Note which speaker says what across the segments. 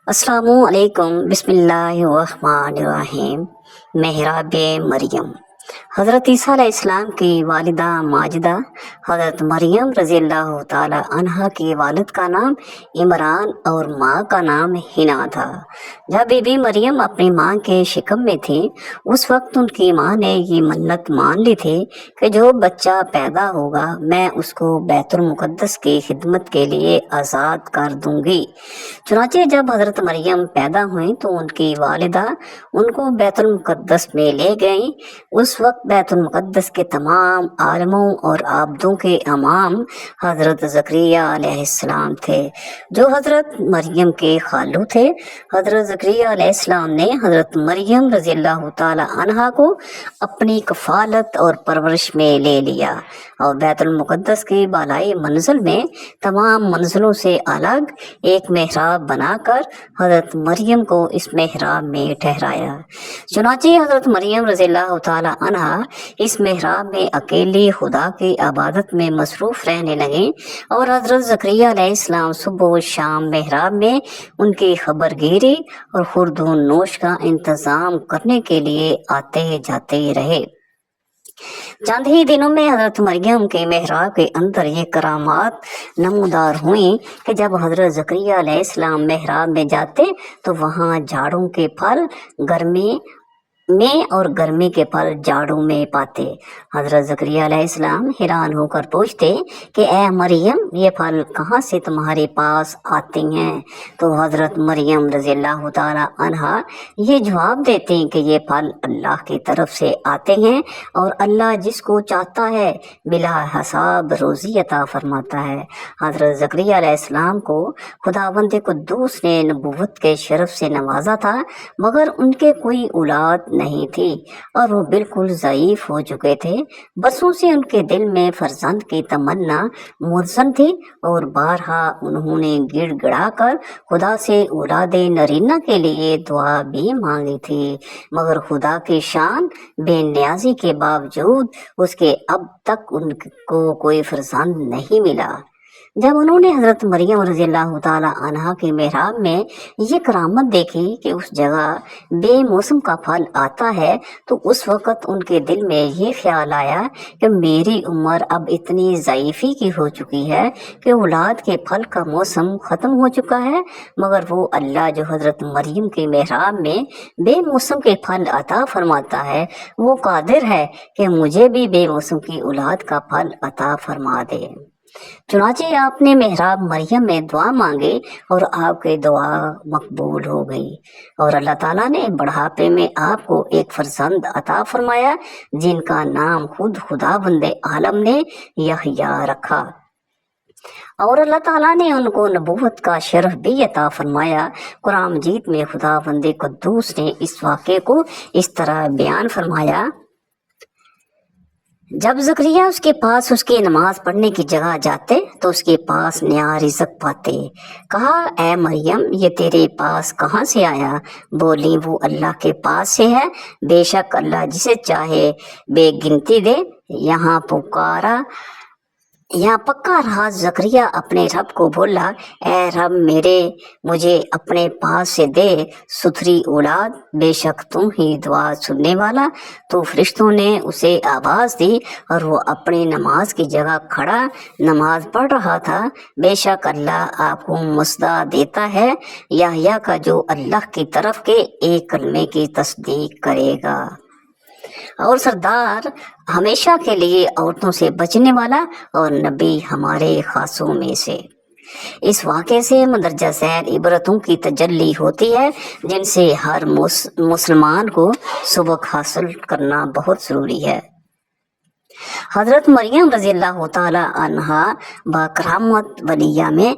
Speaker 1: السلام علیکم۔ بسم اللہ الرحمن الرحیم۔ محراب مریم۔ حضرت عیسیٰ علیہ السلام کی والدہ ماجدہ حضرت مریم رضی اللہ تعالی عنہا کے والد کا نام عمران اور ماں کا نام حنا تھا۔ جب بی بی مریم اپنی ماں کے شکم میں تھی اس وقت ان کی ماں نے یہ منت مان لی تھی کہ جو بچہ پیدا ہوگا میں اس کو بیت المقدس کی خدمت کے لیے آزاد کر دوں گی۔ چنانچہ جب حضرت مریم پیدا ہوئیں تو ان کی والدہ ان کو بیت المقدس میں لے گئیں۔ اس وقت بیت المقدس کے تمام عالموں اور عابدوں کے امام حضرت زکریا علیہ السلام تھے جو حضرت مریم کے خالو تھے۔ حضرت زکریا علیہ السلام نے حضرت مریم رضی اللہ تعالی عنہا کو اپنی کفالت اور پرورش میں لے لیا اور بیت المقدس کی بالائی منزل میں تمام منزلوں سے الگ ایک محراب بنا کر حضرت مریم کو اس محراب میں ٹھہرایا۔ چنانچہ حضرت مریم رضی اللہ تعالی عنہا اس محراب میں اکیلی خدا کی عبادت میں مصروف رہنے لگیں اور حضرت زکریا علیہ السلام صبح و شام محراب میں ان کی خبر گیری اور خورد و نوش کا انتظام کرنے کے لیے آتے جاتے رہے۔ چند ہی دنوں میں حضرت مریم کے محراب کے اندر یہ کرامات نمودار ہوئیں کہ جب حضرت زکریا علیہ السلام محراب میں جاتے تو وہاں جھاڑوں کے پھل گرمی میں اور گرمی کے پھل جھاڑوں میں پاتے۔ حضرت زکریا علیہ السلام حیران ہو کر پوچھتے کہ اے مریم یہ پھل کہاں سے تمہارے پاس آتے ہیں؟ تو حضرت مریم رضی اللہ تعالی عنہا یہ جواب دیتے ہیں کہ یہ پھل اللہ کی طرف سے آتے ہیں اور اللہ جس کو چاہتا ہے بلا حساب روزی عطا فرماتا ہے۔ حضرت زکریا علیہ السلام کو خداوند قدوس نے نبوت کے شرف سے نوازا تھا مگر ان کے کوئی اولاد نہیں تھی اور وہ بالکل ضعیف ہو چکے تھے۔ برسوں سے ان کے دل میں فرزند کی تمنا مرسن تھی اور بارہا انہوں نے گڑ گڑا کر خدا سے اولاد نرینہ کے لیے دعا بھی مانگی تھی مگر خدا کی شان بے نیازی کے باوجود اس کے اب تک ان کو کوئی فرزند نہیں ملا۔ جب انہوں نے حضرت مریم رضی اللہ تعالی عنہا کے محراب میں یہ کرامت دیکھی کہ اس جگہ بے موسم کا پھل آتا ہے تو اس وقت ان کے دل میں یہ خیال آیا کہ میری عمر اب اتنی ضعیفی کی ہو چکی ہے کہ اولاد کے پھل کا موسم ختم ہو چکا ہے مگر وہ اللہ جو حضرت مریم کے محراب میں بے موسم کے پھل عطا فرماتا ہے وہ قادر ہے کہ مجھے بھی بے موسم کی اولاد کا پھل عطا فرما دے۔ چنانچہ آپ نے محراب مریم میں دعا مانگی اور آپ کی دعا مقبول ہو گئی اور اللہ تعالیٰ نے بڑھاپے میں آپ کو ایک فرزند عطا فرمایا جن کا نام خود خداوند عالم نے یحییٰ رکھا اور اللہ تعالیٰ نے ان کو نبوت کا شرف بھی عطا فرمایا۔ قرآن مجید میں خداوند قدوس نے اس واقعے کو اس طرح بیان فرمایا، جب زکریا اس کے پاس اس کی نماز پڑھنے کی جگہ جاتے تو اس کے پاس نیا رزق پاتے۔ کہا اے مریم یہ تیرے پاس کہاں سے آیا؟ بولی وہ اللہ کے پاس سے ہے، بے شک اللہ جسے چاہے بے گنتی دے۔ یہاں پکا رہا زکریا اپنے رب کو بولا اے رب مجھے اپنے پاس سے دے ستھری اولاد، بے شک تم ہی دعا سننے والا۔ تو فرشتوں نے اسے آواز دی اور وہ اپنی نماز کی جگہ کھڑا نماز پڑھ رہا تھا۔ بے شک اللہ آپ کو مژدہ دیتا ہے یحییٰ کا جو اللہ کی طرف کے ایک کلمے کی تصدیق کرے گا اور سردار ہمیشہ کے لیے عورتوں سے بچنے والا اور نبی ہمارے خاصوں میں سے۔ اس واقعے سے مندرجہ ذیل عبرتوں کی تجلی ہوتی ہے جن سے ہر مسلمان کو سبق حاصل کرنا بہت ضروری ہے۔ حضرت مریم رضی اللہ تعالی عنہا باکرامت ولیہ میں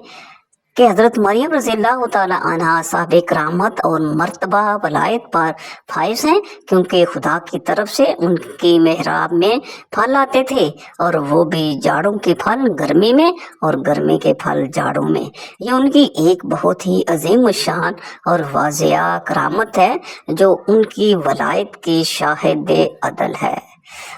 Speaker 1: کہ حضرت مریم رضی اللہ تعالی عنہا صاحب کرامت اور مرتبہ ولایت پر فائز ہیں کیونکہ خدا کی طرف سے ان کی محراب میں پھل آتے تھے اور وہ بھی جاڑوں کے پھل گرمی میں اور گرمی کے پھل جاڑوں میں۔ یہ ان کی ایک بہت ہی عظیم الشان اور واضح کرامت ہے جو ان کی ولایت کی شاہد عدل ہے۔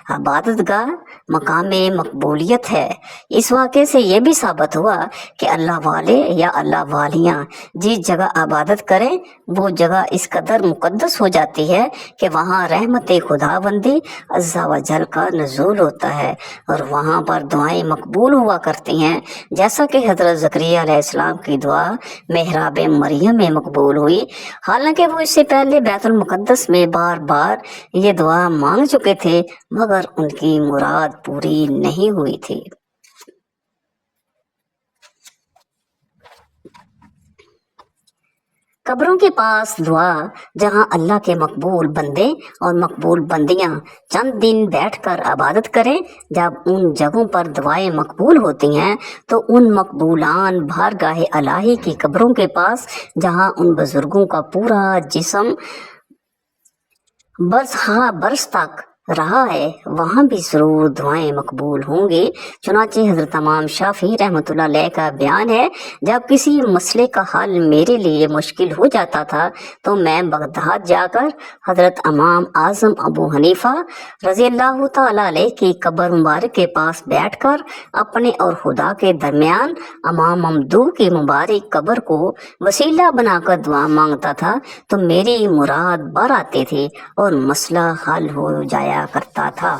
Speaker 1: عبادت گاہ مقام مقبولیت ہے۔ اس واقعے سے یہ بھی ثابت ہوا کہ اللہ والے یا اللہ والیاں جس جگہ عبادت کریں وہ جگہ اس قدر مقدس ہو جاتی ہے کہ وہاں رحمت خدا بندی عز و جل کا نزول ہوتا ہے اور وہاں پر دعائیں مقبول ہوا کرتی ہیں، جیسا کہ حضرت زکریا علیہ السلام کی دعا محراب مریم میں مقبول ہوئی، حالانکہ وہ اس سے پہلے بیت المقدس میں بار بار یہ دعا مانگ چکے تھے مگر ان کی مراد پوری نہیں ہوئی تھی۔ قبروں کے پاس دعا، جہاں اللہ کے مقبول بندے اور مقبول بندیاں چند دن بیٹھ کر عبادت کریں، جب ان جگہوں پر دعائیں مقبول ہوتی ہیں تو ان مقبولان بارگاہ الہی کی قبروں کے پاس، جہاں ان بزرگوں کا پورا جسم برس تک رہا ہے، وہاں بھی ضرور دعائیں مقبول ہوں گی۔ چنانچہ حضرت امام شافعی رحمۃ اللہ علیہ کا بیان ہے، جب کسی مسئلے کا حل میرے لیے مشکل ہو جاتا تھا تو میں بغداد جا کر حضرت امام اعظم ابو حنیفہ رضی اللہ تعالیٰ علیہ کی قبر مبارک کے پاس بیٹھ کر اپنے اور خدا کے درمیان امام ممدوح کی مبارک قبر کو وسیلہ بنا کر دعا مانگتا تھا تو میری مراد بر آتی تھی اور مسئلہ حل ہو جایا کرتا تھا۔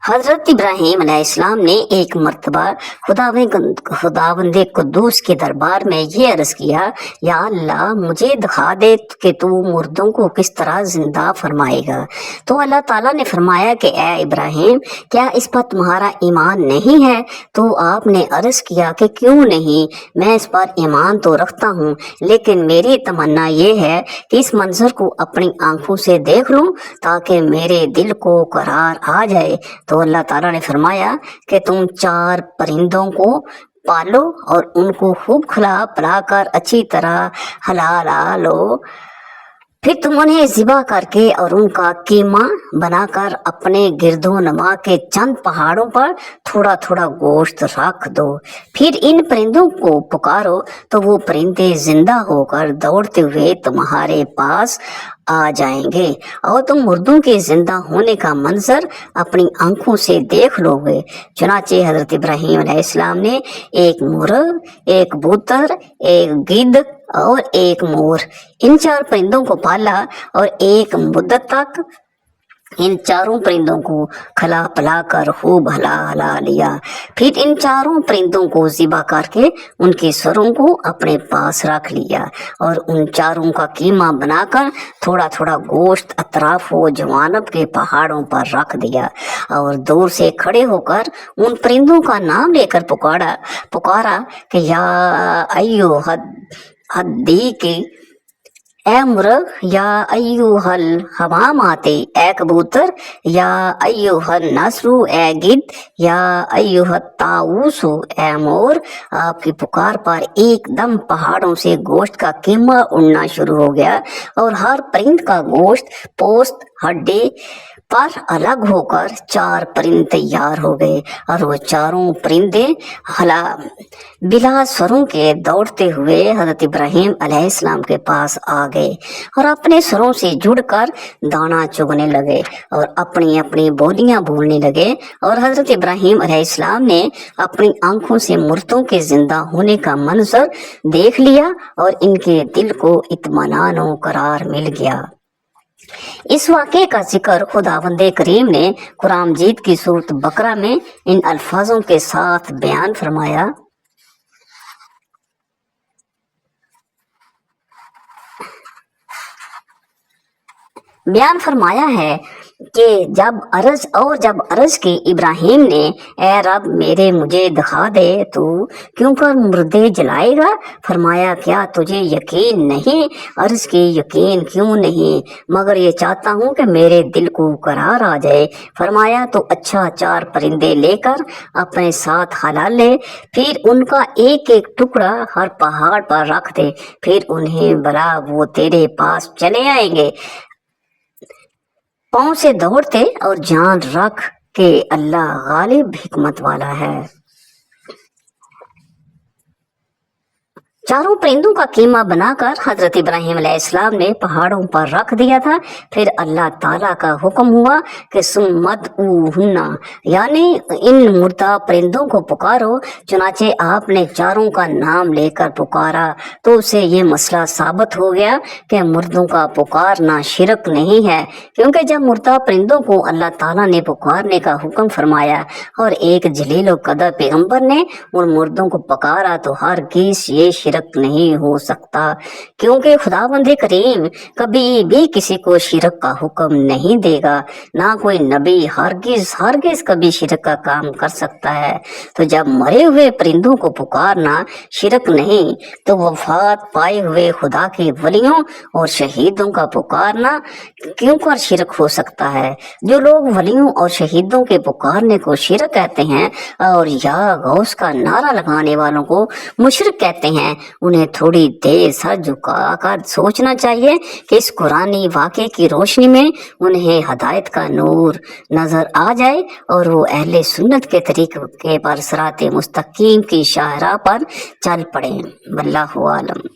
Speaker 1: حضرت ابراہیم علیہ السلام نے ایک مرتبہ خداوند قدوس کے دربار میں یہ عرض کیا، یا اللہ مجھے دکھا دے کہ تو مردوں کو کس طرح زندہ فرمائے گا۔ تو اللہ تعالیٰ نے فرمایا کہ اے ابراہیم، کیا اس پر تمہارا ایمان نہیں ہے؟ تو آپ نے عرض کیا کہ کیوں نہیں، میں اس پر ایمان تو رکھتا ہوں، لیکن میری تمنا یہ ہے کہ اس منظر کو اپنی آنکھوں سے دیکھ لوں تاکہ میرے دل کو قرار آ جائے۔ تو اللہ تعالیٰ نے فرمایا کہ تم 4 پرندوں کو پالو اور ان کو خوب کھلا پلا کر اچھی طرح ہلا لو، پھر تم انہیں ذبح کر کے اور ان کا قیمہ بنا کر اپنے گرد و نما کے چند پہاڑوں پر تھوڑا تھوڑا گوشت رکھ دو، پھر ان پرندوں کو پکارو تو وہ پرندے زندہ ہو کر دوڑتے ہوئے تمہارے پاس آ جائیں گے اور تم مردوں کے زندہ ہونے کا منظر اپنی آنکھوں سے دیکھ لو گے۔ چنانچہ حضرت ابراہیم علیہ السلام نے ایک مرغ، ایک کبوتر، ایک گدھ اور ایک مور، ان 4 پرندوں کو پالا اور ایک مدت تک ان 4 پرندوں کو کھلا پلا کر خوب ہلا لیا، پھر ان 4 پرندوں کو ذبح کر کے ان کے سروں کو اپنے پاس رکھ لیا اور ان 4 کا قیمہ بنا کر تھوڑا تھوڑا گوشت اطراف و جوانب کے پہاڑوں پر رکھ دیا اور دور سے کھڑے ہو کر ان پرندوں کا نام لے کر پکارا کہ یا ایوہ الحدیق، اے مرغ، یا ایوہ الحمامات، اے کبوتر، یا ایوہ النسر، اے گدھ، یا ایوہ الطاؤوس، اے مور۔ آپ کی پکار پر ایک دم پہاڑوں سے گوشت کا قیمہ اڑنا شروع ہو گیا اور ہر پرند کا گوشت پوست ہڈی پر الگ ہو کر 4 پرند تیار ہو گئے اور وہ 4 پرندے بلا سروں کے دوڑتے ہوئے حضرت ابراہیم علیہ السلام کے پاس آ گئے اور اپنے سروں سے جڑ کر دانا چگنے لگے اور اپنی اپنی بولیاں بولنے لگے اور حضرت ابراہیم علیہ السلام نے اپنی آنکھوں سے مردوں کے زندہ ہونے کا منظر دیکھ لیا اور ان کے دل کو اطمینان و قرار مل گیا۔ اس واقعے کا ذکر خداوند کریم نے قرآن مجید کی سورۃ بقرہ میں ان الفاظوں کے ساتھ بیان فرمایا ہے کہ جب عرض کی ابراہیم نے، اے رب مجھے دکھا دے تو کیوں کر مردے جلائے گا؟ فرمایا کیا تجھے یقین نہیں؟ عرض کی یقین کیوں نہیں، مگر یہ چاہتا ہوں کہ میرے دل کو قرار آ جائے۔ فرمایا تو اچھا 4 پرندے لے کر اپنے ساتھ ہلا لے، پھر ان کا ایک ایک ٹکڑا ہر پہاڑ پر رکھ دے، پھر انہیں بلا وہ تیرے پاس چلے آئیں گے پاؤں سے دوڑتے، اور جان رکھ کہ اللہ غالب حکمت والا ہے۔ चारों परिंदों का कीमा बनाकर हजरत इब्राहिम अलैहिस्सलाम ने पहाड़ों पर रख दिया था। फिर अल्लाह ताला का हुक्म हुआ कि सुम्मत ऊहुन्ना, यानी इन मुर्दा परिंदों को पुकारो। चुनाचे आपने चारों का नाम लेकर पुकारा तो उसे ये मसला साबित हो गया कि मुर्दों का पुकारना शिरक नहीं है, क्योंकि जब मुर्दा परिंदों को अल्लाह ताला ने पुकारने का हुक्म फरमाया और एक जलील कदर पैगंबर ने उन मुर्दों को पुकारा तो हरगिज़ ये शिरक नहीं हो सकता, क्योंकि खुदावंद करीम कभी भी किसी को शिरक का हुक्म नहीं देगा, ना कोई नबी हरगिज़ हरगिज़ कभी शिरक का काम कर सकता है। तो जब मरे हुए परिंदों को पुकारना शिरक नहीं, तो वफात पाए हुए खुदा के वलियों और शहीदों का पुकारना क्यों कर शिरक हो सकता है। जो लोग वलियों और शहीदों के पुकारने को शिरक कहते हैं और या गौस का नारा लगाने वालों को मुशरिक कहते हैं, उन्हें थोड़ी देर सर झुकाकर सोचना चाहिए कि इस कुरानी वाक़े की रोशनी में उन्हें हदायत का नूर नजर आ जाए और वो अहले सुन्नत के तरीके पर सिराते मुस्तकीम की शाहराह पर चल पड़े। वल्लाहु आलम।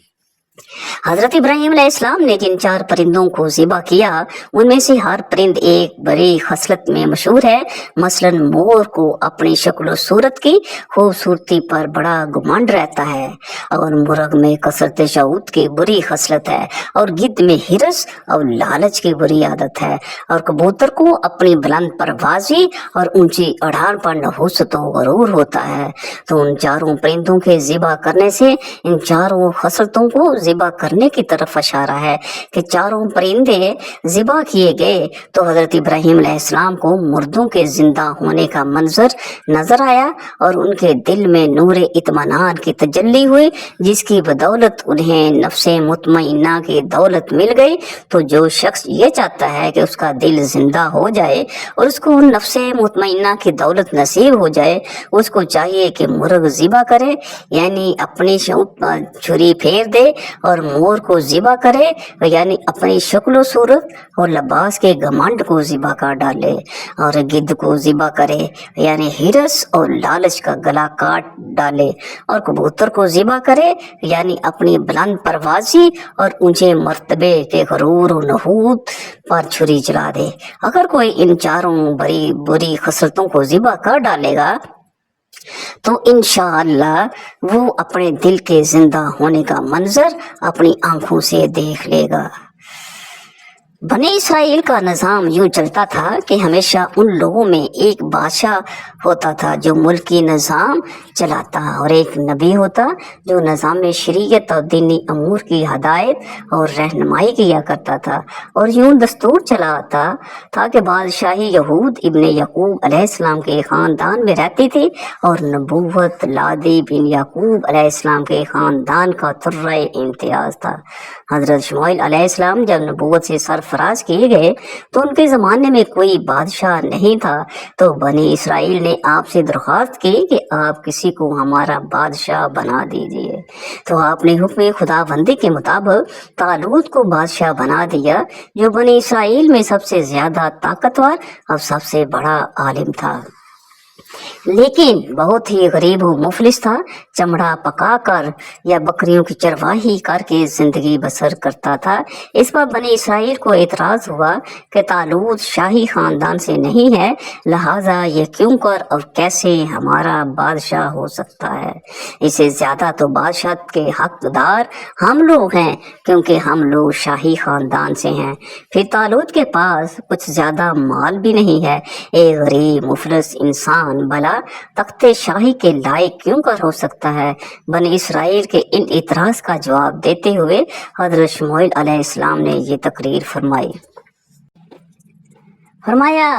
Speaker 1: हजरत इब्राहिम अलैहिस्सलाम ने जिन 4 परिंदों को ज़िबा किया उनमें से हर परिंद एक बड़ी खसलत में मशहूर है। मसलन मोर को अपनी शक्ल सूरत की खूबसूरती पर बड़ा घुमंड रहता है और मुर्ग में कसरत शऊत की बुरी खसलत है और गिद्ध में हिरस और लालच की बुरी आदत है और कबूतर को अपनी बुलंद परवाज़ी और ऊंची अड़ान पर नहुसत व गरूर होता है। तो उन चारों परिंदों के ज़िबा करने से इन चारों खसलतों को ज़िबा करने की तरफ इशारा है कि चारों परिंदे ज़िबा किए गए तो हज़रत इब्राहिम अलैहिस्सलाम को मुर्दों के जिंदा होने का मंजर नजर आया और उनके दिल में नूरे इत्मीनान की तजल्ली हुई, जिसकी बदौलत उन्हें नफ्से मुतमइन्ना की दौलत मिल गई। तो जो शख्स ये चाहता है कि उसका दिल जिंदा हो जाए और उसको नफ्से मुतमइन्ना की दौलत नसीब हो जाए, उसको चाहिए कि मुर्ग ज़िबा करे, यानी अपनी छुरी फेर दे और मोर को ज़िबा करे, यानी अपनी शक्ल सूरत और लिबास के घमंड को ज़िबा कर डाले, और गिद्ध को ज़िबा करे, यानी हिरस और लालच का गला काट डाले, और कबूतर को ज़िबा करे, यानी अपनी बुलंद परवाज़ी और ऊंचे मर्तबे के गरूर और नहूद पर छुरी चला दे। अगर कोई इन चारों बड़ी बुरी खसलतों को ज़िबा कर डालेगा तो इंशाअल्लाह वो अपने दिल के जिंदा होने का मंजर अपनी आंखों से देख लेगा। बने इसराइल का निज़ाम यूं चलता था कि हमेशा उन लोगों में एक बादशाह होता था जो मुल्की निज़ाम चलाता और एक नबी होता जो निज़ाम शरीयत और दीनी अमूर की हदायत और रहनुमाई किया करता था। और यूं दस्तूर चलाता था कि बादशाही यहूद इब्ने याकूब अलैहिस्सलाम के ख़ानदान में रहती थी और नबूवत लादी बिन याकूब अलैहिस्सलाम के ख़ानदान का तुर्रे इम्तियाज़ था। हज़रत शमुएल अलैहिस्सलाम जब नबूवत से सरफराज किए गए तो उनके ज़माने में कोई बादशाह नहीं था, तो बनी इसराइल ने आपसे दरख्वास्त की कि आप किसी को हमारा बादशाह बना दीजिए। तो आपने हुक्म खुदाबंदी के मुताबिक तालूत को बादशाह बना दिया, जो बनी इसराइल में सबसे ज़्यादा ताकतवर और सबसे बड़ा आलिम था, लेकिन बहुत ही गरीब व मुफलिस था। चमड़ा पकाकर या बकरियों की चरवाही करके जिंदगी बसर करता था। इस पर बनी इसराइल को एतराज़ हुआ कि तालूत शाही खानदान से नहीं है, लिहाजा ये क्यों कर और कैसे हमारा बादशाह हो सकता है। इससे ज़्यादा तो बादशाह के हकदार हम लोग हैं, क्योंकि हम लोग शाही खानदान से हैं। फिर तालूत के पास कुछ ज़्यादा माल भी नहीं है। एक गरीब मुफलिस इंसान भला तख्ते शाही के लायक क्यों कर हो सकता है। बनी इसराइल के इन इतराज़ का जवाब देते हुए हज़रत शमूएल अलैहिस्सलाम ने ये तकरीर फरमाया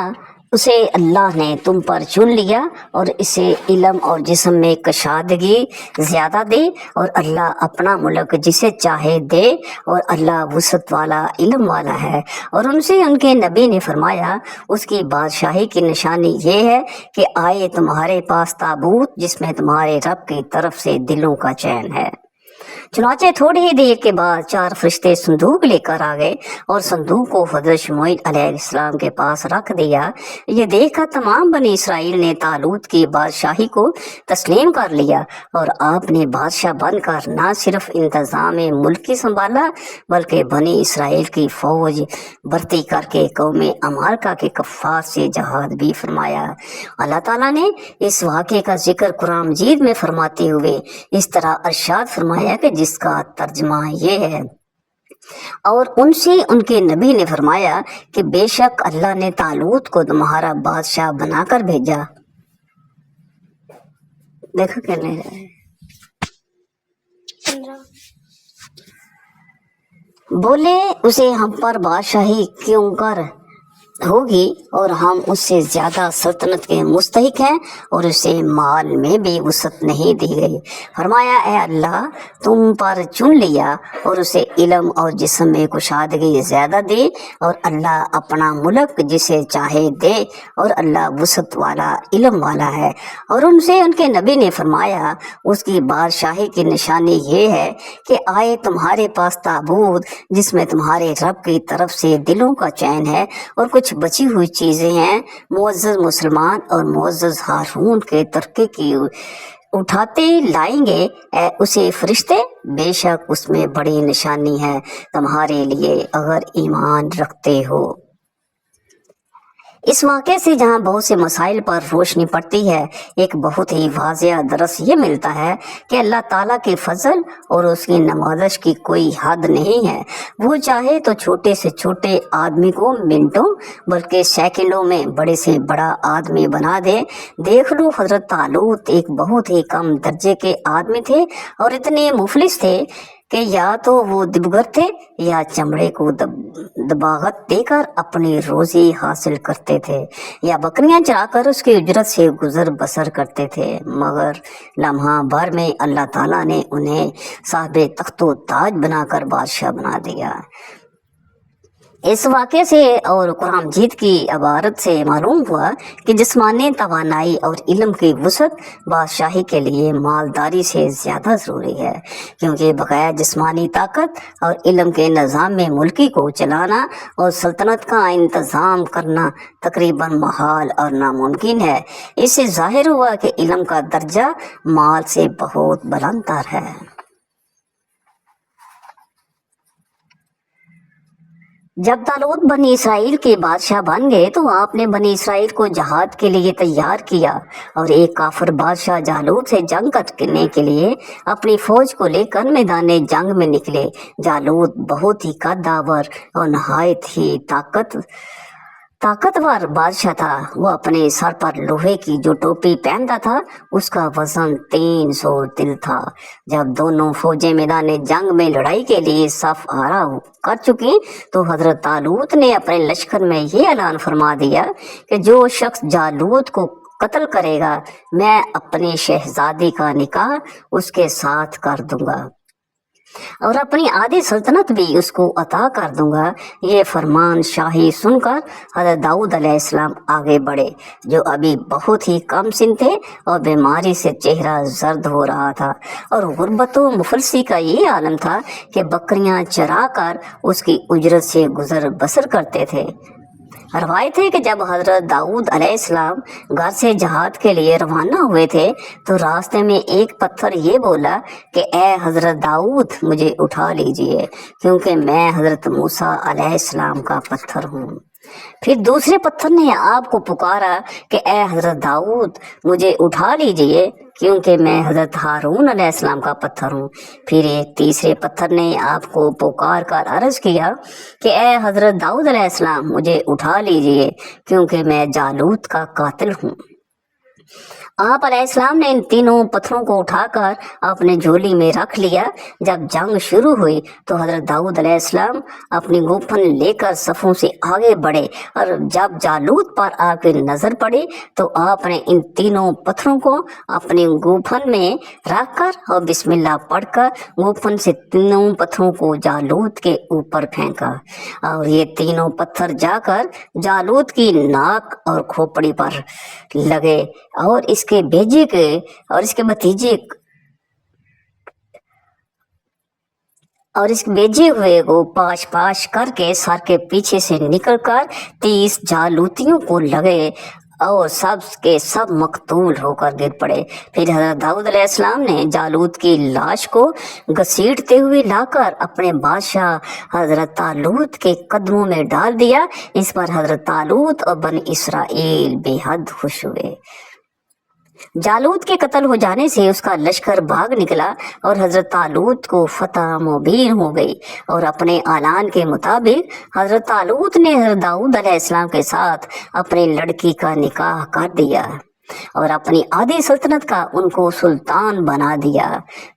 Speaker 1: उसे अल्लाह ने तुम पर चुन लिया और इसे इल्म और जिस्म में कशादगी ज़्यादा दे, और अल्लाह अपना मुल्क जिसे चाहे दे, और अल्लाह वुसअत वाला इल्म वाला है। और उनसे उनके नबी ने फरमाया उसकी बादशाही की निशानी ये है कि आए तुम्हारे पास ताबूत जिसमें तुम्हारे रब की तरफ से दिलों का चैन है। चुनाचे थोड़ी ही देर के बाद 4 फरिश्ते संदूक लेकर आ गए और संदूक को हजरत शुमैल अलैहिस्सलाम के पास रख दिया। ये देखकर तमाम बनी इसराइल ने तालूत की बादशाही को तस्लीम कर लिया और आपने बादशाह बनकर न सिर्फ इंतजाम मुल्क की संभाला बल्कि बनी इसराइल की फौज भर्ती करके कौम अमालका के कफ्फार से जहाद भी फरमाया। अल्लाह ताला ने इस वाक़े का जिक्र कुरान मजीद में फरमाते हुए इस तरह अरशाद फरमाया कि जिसका तर्जमा ये है, और उनसे उनके नबी ने फरमाया कि बेशक अल्लाह ने तालूत को तुम्हारा बादशाह बनाकर भेजा। देखो कहने बोले उसे हम पर बादशाही क्यों कर होगी और हम उससे ज्यादा सल्तनत के मुस्तहिक हैं और उसे माल में भी वसअत नहीं दी गई। फरमाया ए अल्लाह तुम पर चुन लिया और उसे इल्म और जिस्म में कुशादगी ज्यादा दे और अल्लाह अपना मुल्क जिसे चाहे दे और अल्लाह वसअत वाला इल्म वाला है। और उनसे उनके नबी ने फरमाया उसकी बादशाही की निशानी ये है कि आए तुम्हारे पास ताबूत जिसमें तुम्हारे रब की तरफ से दिलों का चैन है और कुछ बची हुई चीजें हैं। मुअज़्ज़ज़ मुसलमान और मुअज़्ज़ज़ हारून के तरके की उठाते लाएंगे उसे फरिश्ते, बेशक उसमें बड़ी निशानी है तुम्हारे लिए अगर ईमान रखते हो। इस वाक़े से जहाँ बहुत से मसाइल पर रोशनी पड़ती है, एक बहुत ही वाज़ेह दरस ये मिलता है कि अल्लाह ताला के फजल और उसकी नवाज़श की कोई हद नहीं है। वो चाहे तो छोटे से छोटे आदमी को मिनटों बल्कि सेकंडों में बड़े से बड़ा आदमी बना दे। देख लो हजरत तालूत एक बहुत ही कम दर्जे के आदमी थे और इतने मुफलिस थे कि या तो वो दिबगर थे या चमड़े को दबागत देकर अपनी रोजी हासिल करते थे या बकरियां चराकर उसकी उजरत से गुजर बसर करते थे। मगर लम्हा भर में अल्लाह ताला ने उन्हें साहिब तख्तो ताज बनाकर बादशाह बना दिया। इस वाक़े से और कुरान मजीद की इबारत से मालूम हुआ कि जिस्मानी तवानाई और इल्म की वसअत बादशाही के लिए मालदारी से ज़्यादा ज़रूरी है, क्योंकि बकाया जिस्मानी ताकत और इल्म के निज़ाम में मुल्की को चलाना और सल्तनत का इंतज़ाम करना तकरीबन महाल और नामुमकिन है। इससे ज़ाहिर हुआ कि इल्म का दर्जा माल से बहुत बुलंदतर है। जब तालूत बनी इसराइल के बादशाह बन गए तो आपने बनी इसराइल को जहाद के लिए तैयार किया और एक काफिर बादशाह जालूत से जंग करने के लिए अपनी फौज को लेकर मैदान जंग में निकले। जालूत बहुत ही कद्दावर और नहायत ही ताकतवर बादशाह था। वो अपने सर पर लोहे की जो टोपी पहनता था उसका वजन 300 तिल था। जब दोनों फौजें मैदान जंग में लड़ाई के लिए सफ आरा कर चुकी तो हजरत तालूत ने अपने लश्कर में ये ऐलान फरमा दिया कि जो शख्स जालूत को कत्ल करेगा मैं अपनी शहजादी का निकाह उसके साथ कर दूंगा और अपनी आधी सल्तनत भी उसको अता कर दूंगा। ये फरमान शाही सुनकर हज़रत दाऊद अलैहिस्सलाम आगे बढ़े, जो अभी बहुत ही कम सिन थे और बीमारी से चेहरा जर्द हो रहा था और गुर्बत व मुफलसी का ये आलम था कि बकरियां चरा कर उसकी उजरत से गुजर बसर करते थे। रवायत है कि जब हजरत दाऊद अलैहिस्सलाम घर से जहाद के लिए रवाना हुए थे तो रास्ते में एक पत्थर ये बोला कि ए हजरत दाऊद मुझे उठा लीजिए, क्योंकि मैं हजरत मूसा अलैहिस्सलाम का पत्थर हूँ। फिर दूसरे पत्थर ने आपको पुकारा कि ए हजरत दाऊद मुझे उठा लीजिए, क्योंकि मैं हजरत हारून अलैहिस्सलाम का पत्थर हूँ। फिर एक तीसरे पत्थर ने आपको पुकार कर अर्ज किया कि ए हजरत दाऊद अलैहिस्सलाम मुझे उठा लीजिए, क्योंकि मैं जालूत का कातिल हूँ। आप अलैहिस्सलाम ने इन तीनों पत्थरों को उठाकर अपने झोली में रख लिया। जब जंग शुरू हुई तो हजरत दाऊद अलैहिस्सलाम अपनी गुफन लेकर सफ़ों से आगे बढ़े और जब जालूत पर आके नजर पड़ी तो आपने इन तीनों पत्थरों को अपनी गुफन में रखकर और बिस्मिल्लाह पढ़कर गुफन से तीनों पत्थरों को जालूत के ऊपर फेंका और ये तीनों पत्थर जाकर जालूत की नाक और खोपड़ी पर लगे और इसके भेजे के और इसके भतीजे اور اس भेजे हुए को पाश पाश करके सर के पीछे से निकलकर 30 जालूतियों को लगे और सब के सब मकतूल होकर गिर पड़े। फिर हजरत दाऊद अलैहिस्सलाम ने जालूत की लाश को घसीटते हुए लाकर अपने बादशाह हजरत तालूत के कदमों में डाल दिया। इस पर हजरत तालूत और बनी इसराइल बेहद खुश हुए। जालूत के कत्ल हो जाने से उसका लश्कर भाग निकला और हजरत तालूत को फतह मुबीन हो गई। और अपने ऐलान के मुताबिक हजरत तालूत ने हजरत दाऊद अलैहिस्सलाम के साथ अपनी लड़की का निकाह कर दिया और अपनी आधी सल्तनत का उनको सुल्तान बना दिया।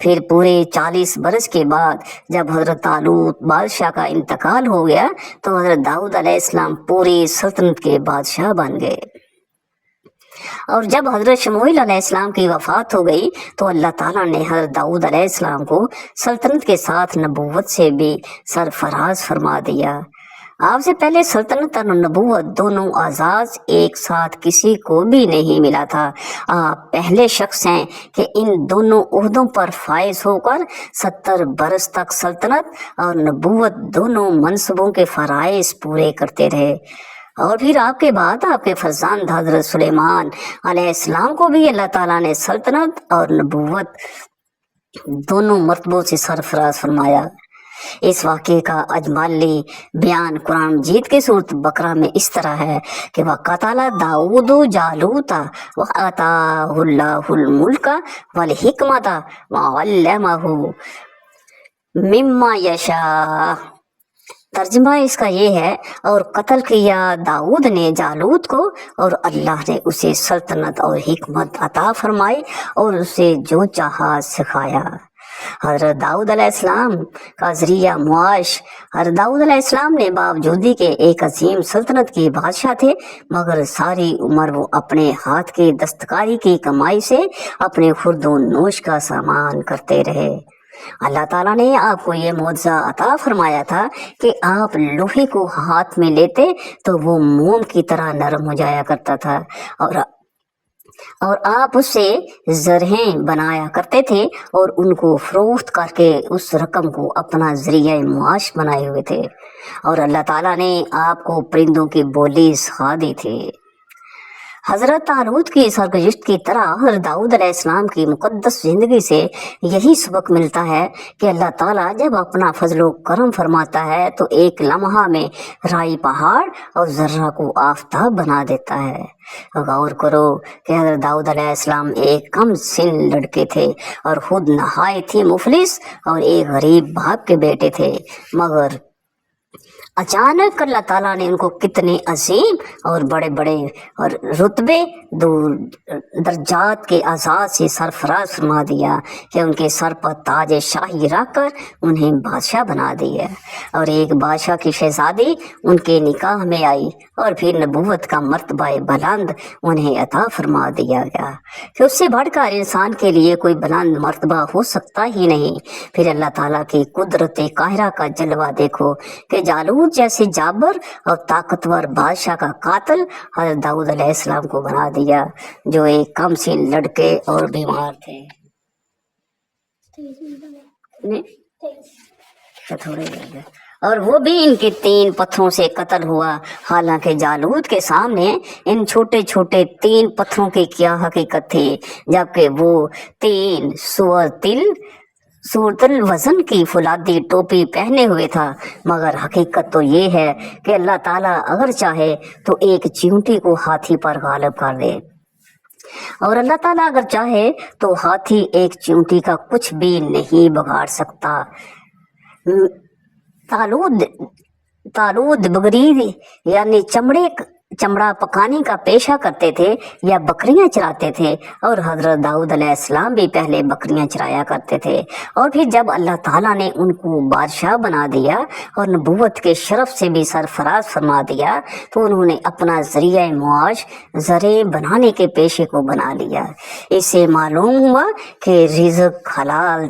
Speaker 1: फिर पूरे 40 बरस के बाद जब हजरत तालूत बादशाह का इंतकाल हो गया तो हजरत दाऊद अलैहिस्सलाम पूरी सल्तनत के बादशाह बन गए। और जब हजरत शमूएल अलैहिस्सलाम की वफात हो गई तो अल्लाह ताला ने हजरत दाऊद अलैहिस्सलाम को सल्तनत के साथ नबूवत से भी सरफराज फरमा दिया। आपसे पहले सल्तनत और नबूवत दोनों आजाद एक साथ किसी को भी नहीं मिला था। आप पहले शख्स हैं कि इन दोनों ओहदों पर फायज होकर 70 बरस तक सल्तनत और नबूवत दोनों मनसबों के फराइज पूरे करते रहे। और फिर आपके बाद आपके फरजांद हजरत सुलेमान अलैहिस्सलाम को भी अल्लाह ताला ने सल्तनत और नबूवत दोनों मर्तबों से सरफराज फरमाया। इस वाक़े का अजमली बयान कुरान मजीद के सूरत बकरा में इस तरह है कि वक़तला दाऊद जालूता व अताहुल्लाहुल मुल्का वल हिकमता व अल्लमहु मिम्मा यशा। तर्जुमा इसका ये है, और कत्ल किया दाऊद ने जालूत को और अल्लाह ने उसे सल्तनत और हिकमत अता फरमाई और उसे जो चाहा सिखाया। हजरत दाऊद अलैहिस्सलाम का जरिया मुआश। हजरत दाऊद अलैहिस्सलाम ने बावजूदी के एक अजीम सल्तनत के बादशाह थे, मगर सारी उम्र वो अपने हाथ की दस्तकारी की कमाई से अपने खुर्दो नोश का सामान करते रहे। अल्लाह ताला ने आपको ये मौजज़ा अता फरमाया था कि आप लोहे को हाथ में लेते तो वो मोम की तरह नरम हो जाया करता था और आप उससे ज़रहें बनाया करते थे और उनको फरोख्त करके उस रकम को अपना ज़रिया मुआश बनाए हुए थे। और अल्लाह ताला ने आपको परिंदों की बोली सिखा दी थी। हजरत तालूत की सरगुज़श्त की तरह हजरत दाऊद अलैहिस्सलाम की मुक़द्दस ज़िंदगी से यही सबक मिलता है कि अल्लाह ताला जब अपना फजलो करम फरमाता है तो एक लम्हा में राई पहाड़ और ज़र्रा को आफताब बना देता है। गौर करो कि हजरत दाऊद अलैहिस्सलाम एक कम सिन लड़के थे और खुद नहायत ही मुफलिस और एक गरीब बाप के बेटे थे, मगर अचानक अल्लाह ताला ने उनको कितने अजीम और बड़े बड़े और रुतबे दर्जात के आज़ाद से सरफराज फरमा दिया कि उनके सर पर ताज शाही रख कर उन्हें बादशाह बना दिया। और एक बादशाह की शहजादी उनके निकाह में आई और फिर नबूवत का मर्तबा बुलंद उन्हें अता फरमा दिया गया कि उससे बढ़कर इंसान के लिए कोई बुलंद मर्तबा हो सकता ही नहीं। फिर अल्लाह ताला की कुदरत काहिरा का जलवा देखो कि जालूत जैसे जाबर और ताकतवर बादशाह का कातिल हजरत दाऊद अलैहिस्सलाम को बना दिया, जो एक कम सिन लड़के और बीमार थे। और वो भी इनके 3 पत्थरों से कत्ल हुआ। हालांकि जालूत के सामने इन छोटे छोटे 3 पत्थरों की क्या हकीकत थी, जबकि वो 3 सूरतल वजन की फुलादी टोपी पहने हुए था। मगर हकीकत तो ये है कि अल्लाह ताला अगर चाहे तो एक चींटी को हाथी पर गालिब कर दे, और अल्लाह ताला अगर चाहे तो हाथी एक चींटी का कुछ भी नहीं बिगाड़ सकता। तालूद बगरी यानी चमड़ा पकाने का पेशा करते थे या बकरियां चराते थे, और हजरत दाऊद अलैहिस्सलाम भी पहले बकरियां चराया करते थे। और फिर जब अल्लाह ताला ने उनको बादशाह बना दिया और नबूवत के शरफ से भी सरफराज फरमा दिया तो उन्होंने अपना ज़रिया मुआश ज़रे बनाने के पेशे को बना लिया। इससे मालूम हुआ कि रिज़्क़ हलाल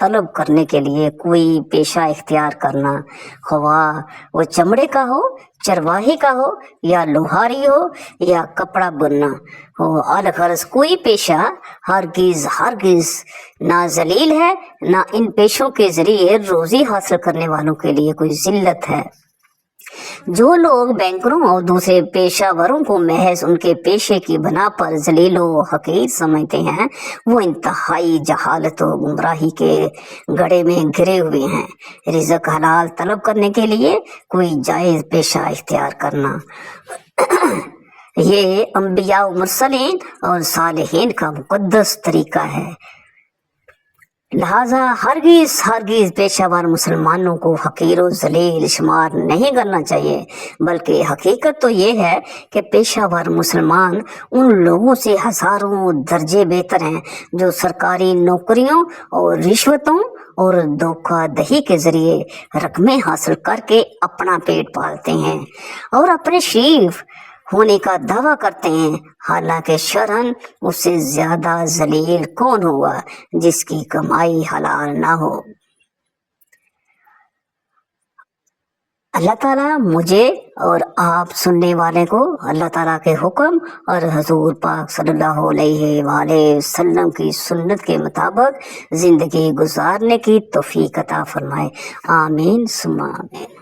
Speaker 1: طلب کرنے کے لیے کوئی پیشہ اختیار کرنا، خواہ وہ چمڑے کا ہو، چرواہی کا ہو، یا لوہاری ہو، یا کپڑا بننا ہو، الغرض کوئی پیشہ ہرگز ہرگز نہ ذلیل ہے، نہ ان پیشوں کے ذریعے روزی حاصل کرنے والوں کے لیے کوئی ذلت ہے۔ جو لوگ بینکروں اور دوسرے پیشہ وروں کو محض ان کے پیشے کی بنا پر ذلیل و حقیر سمجھتے ہیں، وہ انتہائی جہالت و گمراہی کے گڑھے میں گرے ہوئے ہیں۔ رزق حلال طلب کرنے کے لیے کوئی جائز پیشہ اختیار کرنا یہ انبیاء و مرسلین اور صالحین کا مقدس طریقہ ہے، لہذا ہرگز ہرگز پیشہ ور مسلمانوں کو حقیر و ذلیل شمار نہیں کرنا چاہیے، بلکہ حقیقت تو یہ ہے کہ پیشہ ور مسلمان ان لوگوں سے ہزاروں درجے بہتر ہیں جو سرکاری نوکریوں اور رشوتوں اور دھوکہ دہی کے ذریعے رقمیں حاصل کر کے اپنا پیٹ پالتے ہیں اور اپنے شریف ہونے کا دعویٰ کرتے ہیں، حالانکہ شرعاً اس سے زیادہ ذلیل کون ہوا جس کی کمائی حلال نہ ہو۔ اللہ تعالیٰ مجھے اور آپ سننے والے کو اللہ تعالیٰ کے حکم اور حضور پاک صلی اللہ علیہ وآلہ وسلم کی سنت کے مطابق زندگی گزارنے کی توفیق عطا فرمائے، آمین ثم آمین۔